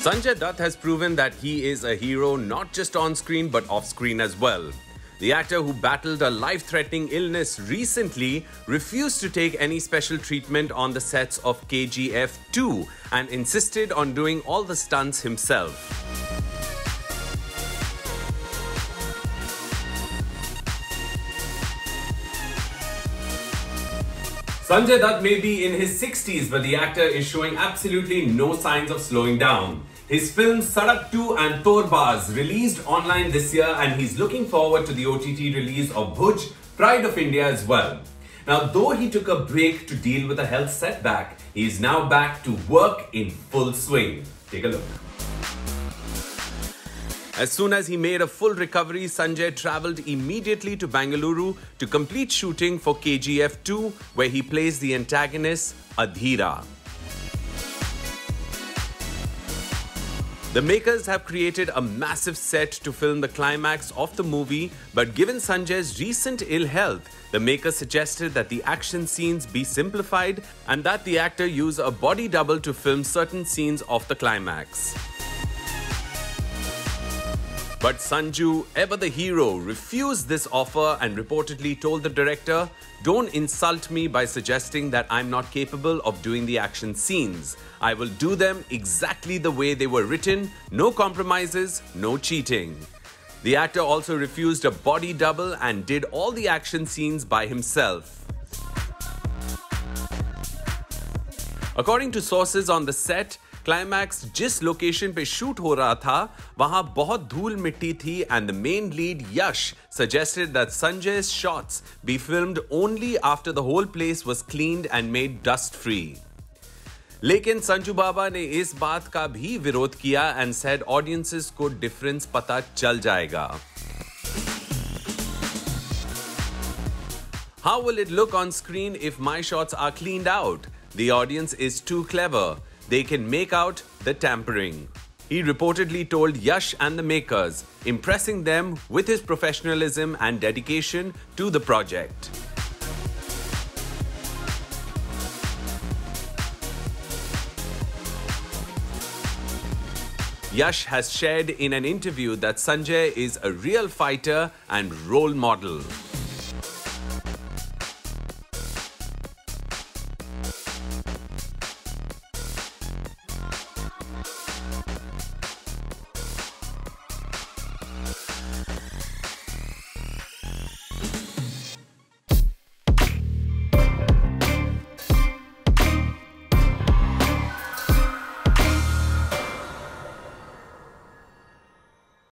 Sanjay Dutt has proven that he is a hero not just on screen but off screen as well. The actor who battled a life-threatening illness recently refused to take any special treatment on the sets of KGF 2 and insisted on doing all the stunts himself. Sanjay Dutt may be in his 60s, but the actor is showing absolutely no signs of slowing down. His films Sadak 2 and Torbaz released online this year, and he's looking forward to the OTT release of Bhuj, Pride of India as well. Now, though he took a break to deal with a health setback, he is now back to work in full swing. Take a look. As soon as he made a full recovery, Sanjay travelled immediately to Bengaluru to complete shooting for KGF 2, where he plays the antagonist Adhira. The makers have created a massive set to film the climax of the movie, but given Sanjay's recent ill health, the makers suggested that the action scenes be simplified and that the actor use a body double to film certain scenes of the climax. But Sanju, ever the hero, refused this offer and reportedly told the director, "Don't insult me by suggesting that I'm not capable of doing the action scenes. I will do them exactly the way they were written, no compromises, no cheating." The actor also refused a body double and did all the action scenes by himself. According to sources on the set, climax जिस location पे shoot हो रहा था वहां बहुत धूल मिट्टी थी and the main lead Yash suggested that Sanjay's shots be filmed only after the whole place was cleaned and made dust free. लेकिन संजू बाबा ने इस बात का भी विरोध किया and said audiences को difference पता चल जाएगा. How will it look on screen if my shots are cleaned out? The audience is too clever. They can make out the tampering. He reportedly told Yash and the makers, impressing them with his professionalism and dedication to the project. Yash has shared in an interview that Sanjay is a real fighter and role model.